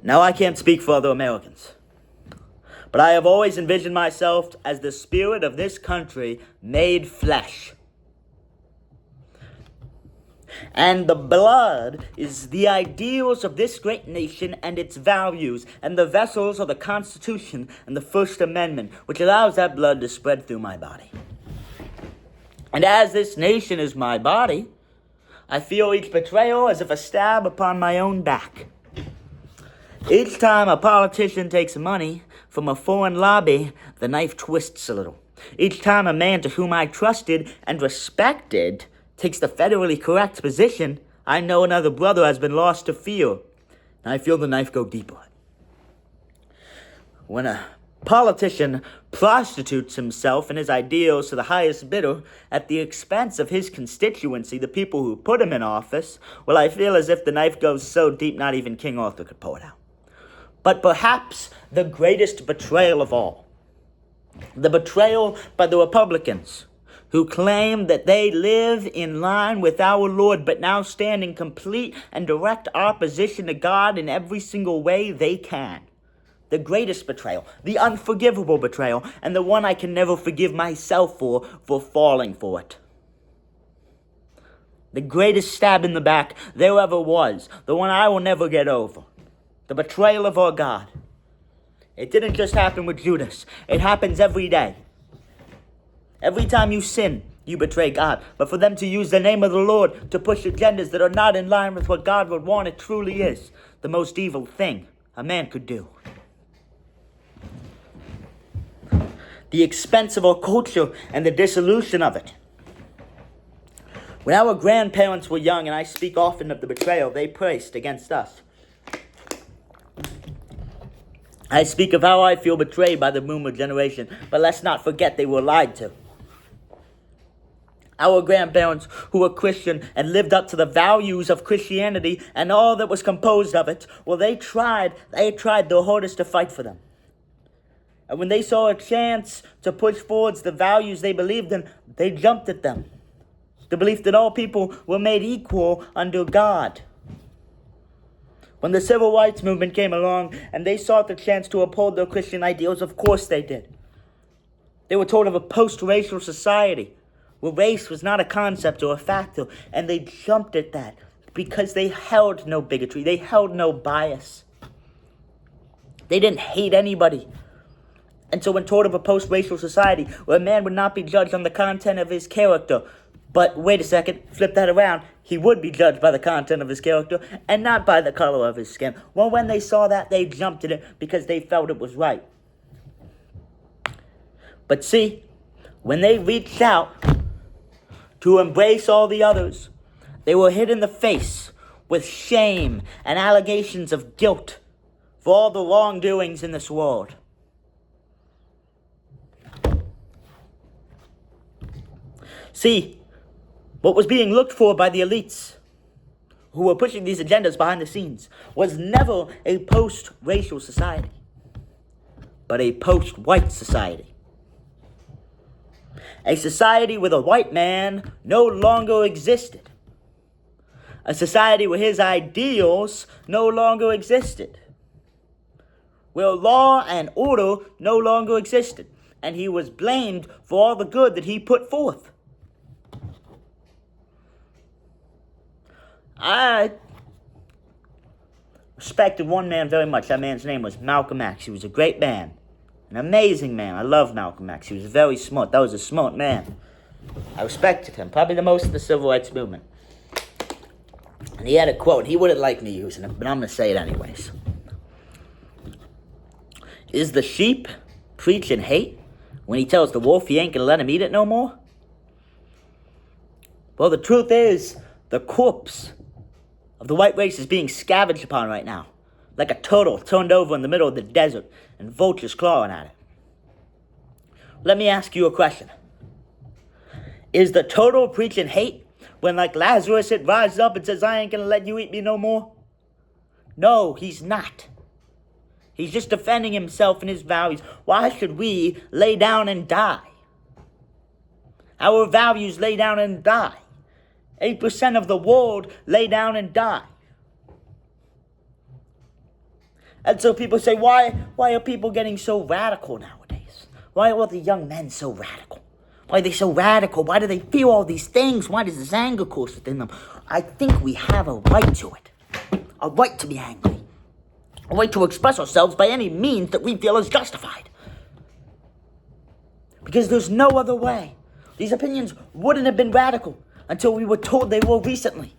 Now, I can't speak for other Americans, but I have always envisioned myself as the spirit of this country made flesh. And the blood is the ideals of this great nation and its values, and the vessels are the Constitution and the First Amendment, which allows that blood to spread through my body. And as this nation is my body, I feel each betrayal as if a stab upon my own back. Each time a politician takes money from a foreign lobby, the knife twists a little. Each time a man to whom I trusted and respected takes the federally correct position, I know another brother has been lost to fear. And I feel the knife go deeper. When a politician prostitutes himself and his ideals to the highest bidder at the expense of his constituency, the people who put him in office, well, I feel as if the knife goes so deep not even King Arthur could pull it out. But perhaps the greatest betrayal of all, the betrayal by the Republicans, who claim that they live in line with our Lord, but now stand in complete and direct opposition to God in every single way they can. The greatest betrayal, the unforgivable betrayal, and the one I can never forgive myself for falling for it. The greatest stab in the back there ever was, the one I will never get over. The betrayal of our God. It didn't just happen with Judas. It happens every day. Every time you sin, you betray God. But for them to use the name of the Lord to push agendas that are not in line with what God would want, it truly is the most evil thing a man could do. The expense of our culture and the dissolution of it. When our grandparents were young, and I speak often of the betrayal they placed against us, I speak of how I feel betrayed by the boomer generation, but let's not forget they were lied to. Our grandparents, who were Christian and lived up to the values of Christianity and all that was composed of it, well, they tried their hardest to fight for them. And when they saw a chance to push forwards the values they believed in, they jumped at them. The belief that all people were made equal under God. When the civil rights movement came along and they sought the chance to uphold their Christian ideals, of course they did. They were told of a post-racial society where race was not a concept or a factor, and they jumped at that because they held no bigotry, they held no bias. They didn't hate anybody. And so when told of a post-racial society where a man would not be judged on the content of his character, but wait a second, flip that around, he would be judged by the content of his character and not by the color of his skin. Well, when they saw that, they jumped at it because they felt it was right. But see, when they reached out to embrace all the others, they were hit in the face with shame and allegations of guilt for all the wrongdoings in this world. See, what was being looked for by the elites who were pushing these agendas behind the scenes was never a post-racial society, but a post-white society. A society where the white man no longer existed. A society where his ideals no longer existed. Where law and order no longer existed. And he was blamed for all the good that he put forth. I respected one man very much. That man's name was Malcolm X. He was a great man. An amazing man. I love Malcolm X. He was very smart. That was a smart man. I respected him. Probably the most of the civil rights movement. And he had a quote. He wouldn't like me using it, but I'm going to say it anyways. Is the sheep preaching hate when he tells the wolf he ain't going to let him eat it no more? Well, the truth is, the corpse of the white race is being scavenged upon right now. Like a turtle turned over in the middle of the desert and vultures clawing at it. Let me ask you a question. Is the turtle preaching hate when, like Lazarus, it rises up and says, I ain't going to let you eat me no more? No, he's not. He's just defending himself and his values. Why should we lay down and die? Our values lay down and die. 8% of the world lay down and die. And so people say, why are people getting so radical nowadays? Why are all the young men so radical? Why are they so radical? Why do they feel all these things? Why does this anger course within them? I think we have a right to it. A right to be angry. A right to express ourselves by any means that we feel is justified. Because there's no other way. These opinions wouldn't have been radical until we were told they were recently.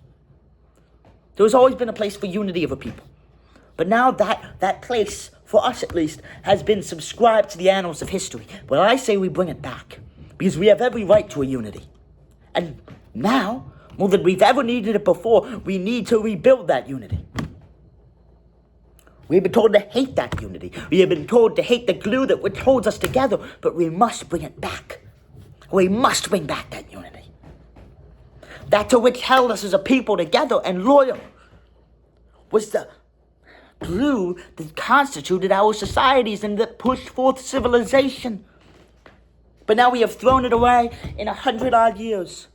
There's always been a place for unity of a people. But now that place, for us at least, has been subscribed to the annals of history. But I say we bring it back. Because we have every right to a unity. And now, more than we've ever needed it before, we need to rebuild that unity. We've been told to hate that unity. We have been told to hate the glue that holds us together. But we must bring it back. We must bring back that unity. That to which held us as a people together and loyal was the glue that constituted our societies and that pushed forth civilization. But now we have thrown it away in 100-odd years.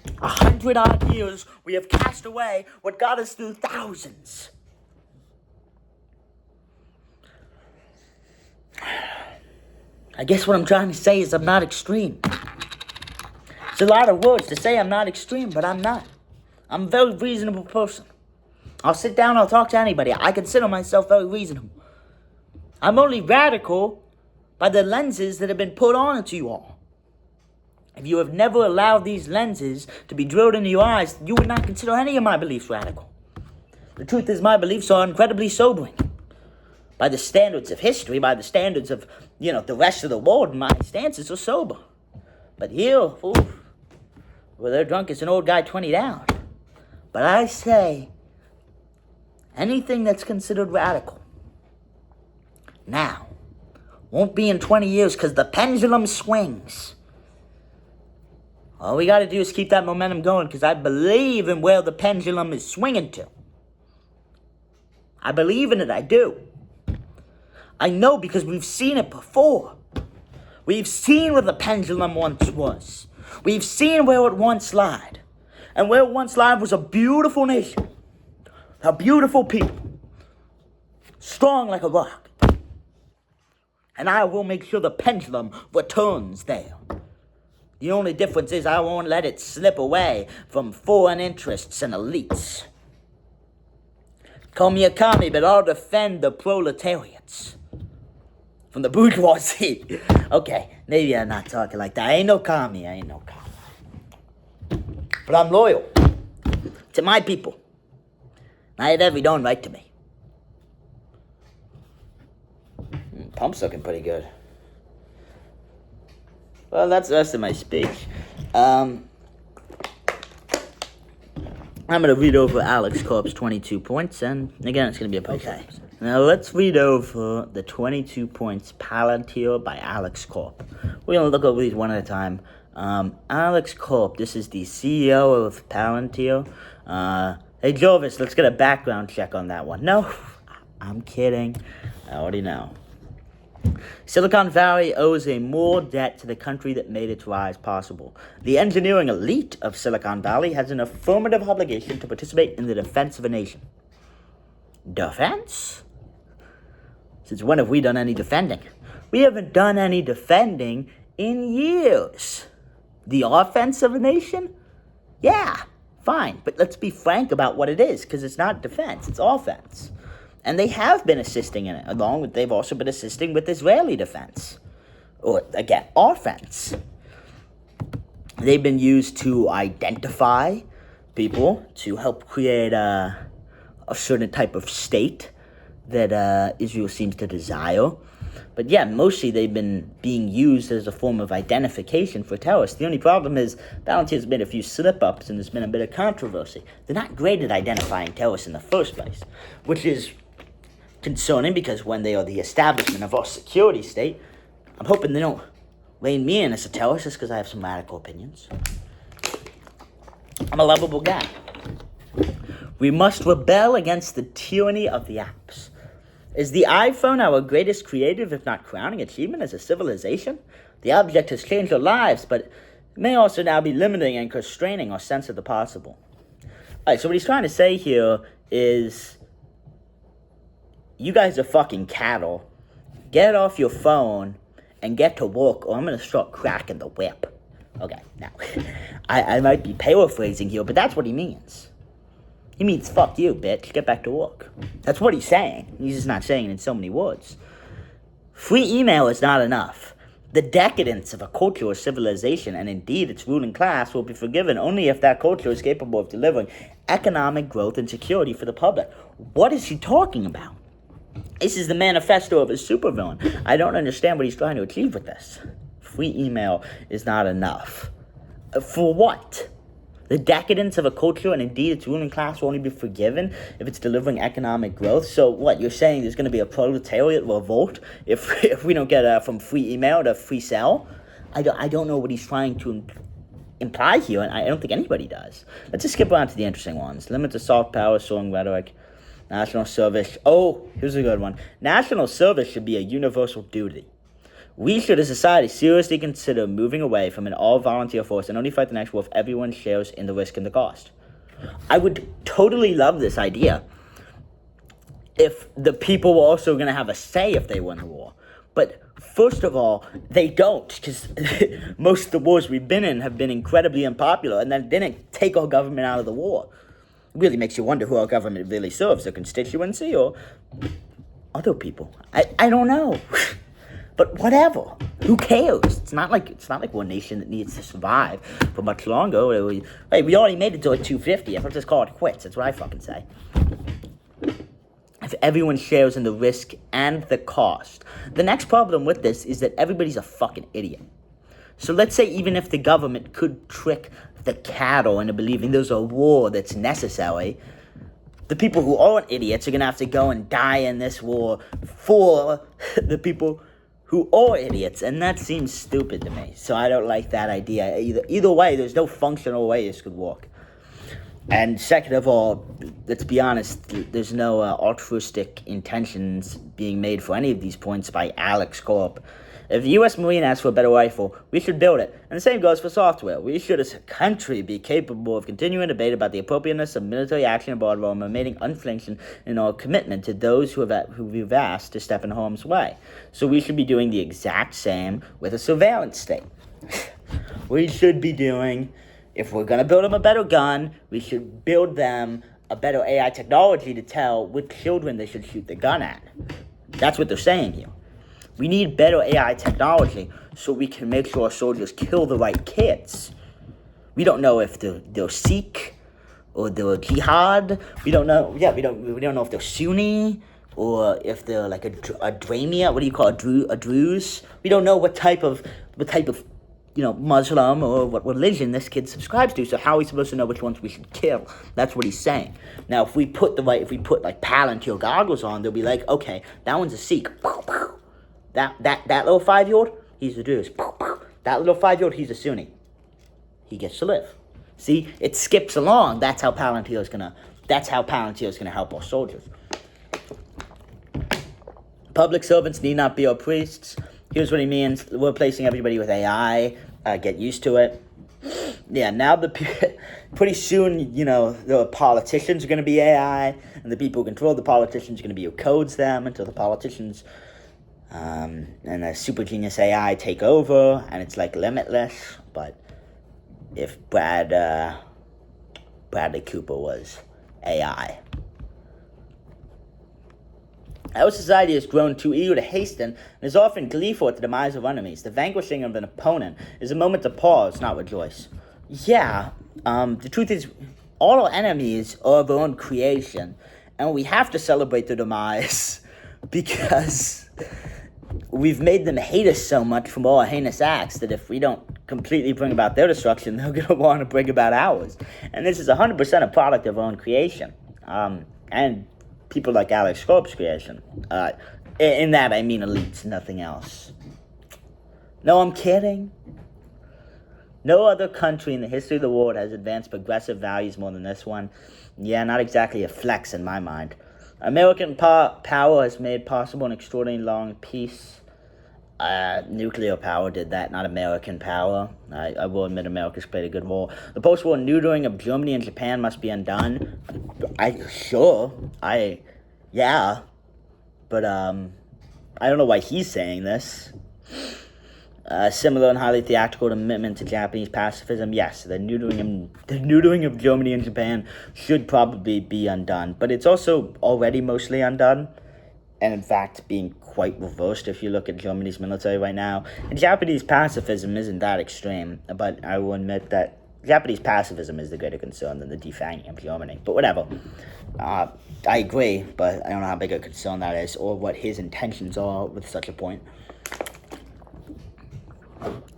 100-odd years, we have cast away what got us through thousands. I guess what I'm trying to say is I'm not extreme. It's a lot of words to say I'm not extreme, but I'm not. I'm a very reasonable person. I'll sit down, I'll talk to anybody. I consider myself very reasonable. I'm only radical by the lenses that have been put on to you all. If you have never allowed these lenses to be drilled into your eyes, you would not consider any of my beliefs radical. The truth is, my beliefs are incredibly sobering. By the standards of history, by the standards of, the rest of the world, my stances are sober. But here, well, they're drunk as an old guy 20 down. But I say, anything that's considered radical now won't be in 20 years because the pendulum swings. All we got to do is keep that momentum going because I believe in where the pendulum is swinging to. I believe in it, I do. I know because we've seen it before. We've seen where the pendulum once was. We've seen where it once lied. And where it once lied was a beautiful nation. A beautiful people. Strong like a rock. And I will make sure the pendulum returns there. The only difference is I won't let it slip away from foreign interests and elites. Call me a commie, but I'll defend the proletariats. From the bourgeoisie. Okay, maybe I'm not talking like that. I ain't no commie. But I'm loyal to my people. I have every darn right to me. Pump's looking pretty good. Well, that's the rest of my speech. I'm going to read over Alex Corp's 22 points, and again, it's going to be a pretty okay. Now, let's read over the 22 points Palantir by Alex Corp. We're going to look over these one at a time. Alex Corp, this is the CEO of Palantir. Hey, Jovis, let's get a background check on that one. No, I'm kidding. I already know. Silicon Valley owes a moral debt to the country that made its rise possible. The engineering elite of Silicon Valley has an affirmative obligation to participate in the defense of a nation. Defense? Since when have we done any defending? We haven't done any defending in years. The offense of a nation? Yeah, fine. But let's be frank about what it is, because it's not defense, it's offense. And they have been assisting in it, they've also been assisting with Israeli defense. Or, again, offense. They've been used to identify people, to help create a certain type of state that Israel seems to desire. But yeah, mostly they've been being used as a form of identification for terrorists. The only problem is Palantir's made a few slip-ups and there's been a bit of controversy. They're not great at identifying terrorists in the first place, which is concerning because when they are the establishment of our security state, I'm hoping they don't rein me in as a terrorist just because I have some radical opinions. I'm a lovable guy. We must rebel against the tyranny of the apps. Is the iPhone our greatest creative, if not crowning achievement as a civilization? The object has changed our lives, but it may also now be limiting and constraining our sense of the possible. Alright, so what he's trying to say here is you guys are fucking cattle. Get off your phone and get to work, or I'm gonna start cracking the whip. Okay, now, I might be paraphrasing here, but that's what he means. He means, fuck you, bitch, get back to work. That's what he's saying. He's just not saying it in so many words. Free email is not enough. The decadence of a culture or civilization, and indeed its ruling class, will be forgiven only if that culture is capable of delivering economic growth and security for the public. What is he talking about? This is the manifesto of a supervillain. I don't understand what he's trying to achieve with this. Free email is not enough. For what? The decadence of a culture and indeed its ruling class will only be forgiven if it's delivering economic growth. So what, you're saying there's going to be a proletariat revolt if we don't get from free email to free cell? I don't know what he's trying to imply here, and I don't think anybody does. Let's just skip on to the interesting ones. Limit to soft power, soaring rhetoric, national service. Oh, here's a good one. National service should be a universal duty. We should, as a society, seriously consider moving away from an all-volunteer force and only fight the next war if everyone shares in the risk and the cost. I would totally love this idea if the people were also going to have a say if they win the war. But first of all, they don't, because most of the wars we've been in have been incredibly unpopular, and that didn't take our government out of the war. It really makes you wonder who our government really serves, their constituency or other people. I don't know. But whatever, who cares? It's not like we're a nation that needs to survive for much longer. Hey, we already made it to 250. Let's just call it quits. That's what I fucking say. If everyone shares in the risk and the cost. The next problem with this is that everybody's a fucking idiot. So let's say even if the government could trick the cattle into believing there's a war that's necessary, the people who aren't idiots are going to have to go and die in this war for the people who are idiots, and that seems stupid to me. So I don't like that idea. Either way, there's no functional way this could work. And second of all, let's be honest, there's no altruistic intentions being made for any of these points by Alex Corp. If the U.S. Marine asks for a better rifle, we should build it. And the same goes for software. We should, as a country, be capable of continuing debate about the appropriateness of military action abroad while remaining unflinching in our commitment to those who we've asked to step in harm's way. So we should be doing the exact same with a surveillance state. We should be doing, if we're going to build them a better gun, we should build them a better AI technology to tell which children they should shoot the gun at. That's what they're saying here. We need better AI technology so we can make sure our soldiers kill the right kids. We don't know if they're Sikh or they're Jihad. We don't know. Yeah, we don't know if they're Sunni or if they're like a Dramia. What do you call a Druze? We don't know what type of Muslim or what religion this kid subscribes to. So how are we supposed to know which ones we should kill? That's what he's saying. Now, if we put like Palantir goggles on, they'll be like, okay, that one's a Sikh. That little 5-year-old, he's a Druze. That little 5-year-old, he's a Sunni. He gets to live. See, it skips along. That's how Palantir is gonna help our soldiers. Public servants need not be our priests. Here's what he means. We're replacing everybody with AI. Get used to it. Yeah, now pretty soon, the politicians are going to be AI, and the people who control the politicians are going to be who codes them until the politicians and the super genius AI take over, and it's like limitless. But if Bradley Cooper was AI. Our society has grown too eager to hasten and is often gleeful at the demise of enemies. The vanquishing of an opponent is a moment to pause, not rejoice. Yeah, the truth is, all our enemies are of our own creation, and we have to celebrate their demise because we've made them hate us so much from all our heinous acts that if we don't completely bring about their destruction, they're going to want to bring about ours. And this is 100% a product of our own creation. And people like Alex Corp's creation. In that, I mean elites, nothing else. No, I'm kidding. No other country in the history of the world has advanced progressive values more than this one. Yeah, not exactly a flex in my mind. American power has made possible an extraordinarily long peace. Nuclear power did that, not American power. I will admit America's played a good role. The post-war neutering of Germany and Japan must be undone. Yeah. but I don't know why he's saying this. Similar and highly theatrical commitment to Japanese pacifism, yes, the neutering of Germany and Japan should probably be undone, but it's also already mostly undone, and in fact being quite reversed if you look at Germany's military right now. And Japanese pacifism isn't that extreme, but I will admit that Japanese pacifism is the greater concern than the defanging of Germany. But whatever. I agree, but I don't know how big a concern that is or what his intentions are with such a point.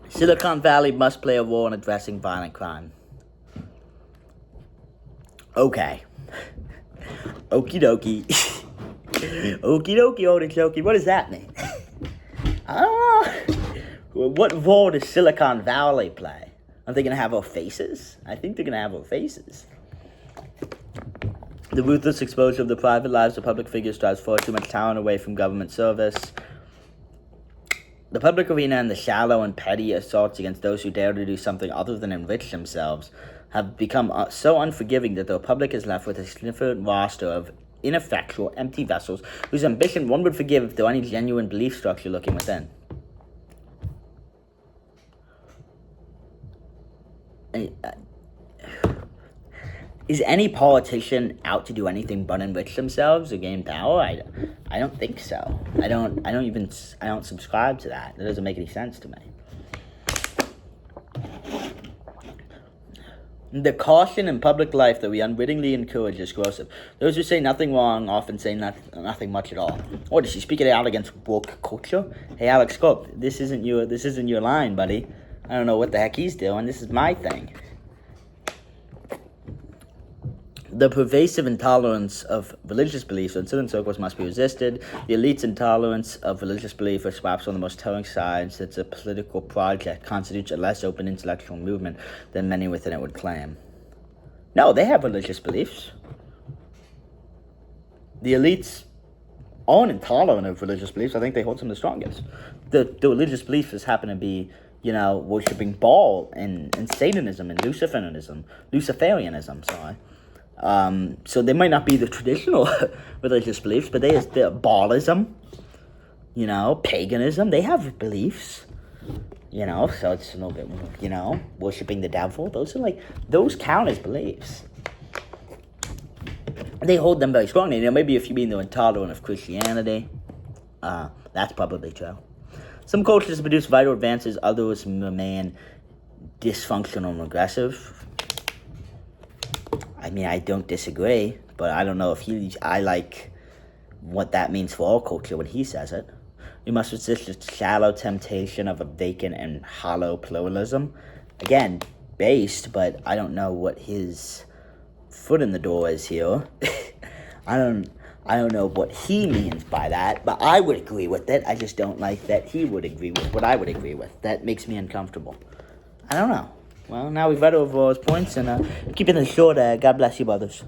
Silicon Valley must play a role in addressing violent crime. Okay. Okie dokie. Okie dokie, artichoke. What does that mean? I don't know. What role does Silicon Valley play? Are they going to have our faces? I think they're going to have our faces. The ruthless exposure of the private lives of public figures drives far too much talent away from government service. The public arena and the shallow and petty assaults against those who dare to do something other than enrich themselves have become so unforgiving that the Republic is left with a significant roster of ineffectual, empty vessels whose ambition one would forgive if there were any genuine belief structure looking within. Is any politician out to do anything but enrich themselves or gain power? I don't think so. I don't subscribe to that. That doesn't make any sense to me. The caution in public life that we unwittingly encourage is corrosive. Those who say nothing wrong often say nothing much at all. Or does she speak it out against woke culture? Hey, Alex Cope, this isn't your line, buddy. I don't know what the heck he's doing. This is my thing. The pervasive intolerance of religious beliefs in certain circles must be resisted. The elite's intolerance of religious belief is perhaps one of the most telling signs that a political project constitutes a less open intellectual movement than many within it would claim. No, they have religious beliefs. The elites aren't intolerant of religious beliefs. I think they hold some of the strongest. The religious beliefs just happen to be, worshipping Baal and Satanism and Luciferianism, sorry. So they might not be the traditional religious beliefs, but they're Baalism, paganism. They have beliefs, so it's a little bit, worshipping the devil. Those count as beliefs. They hold them very strongly. Maybe if you mean they're intolerant of Christianity, that's probably true. Some cultures produce vital advances, others remain dysfunctional and regressive. I mean, I don't disagree, but I don't know if I like what that means for our culture when he says it. We must resist the shallow temptation of a vacant and hollow pluralism. Again, based, but I don't know what his foot in the door is here. I don't know what he means by that, but I would agree with it. I just don't like that he would agree with what I would agree with. That makes me uncomfortable. I don't know. Well, now we've read over all his points, and keeping it short, God bless you, brothers.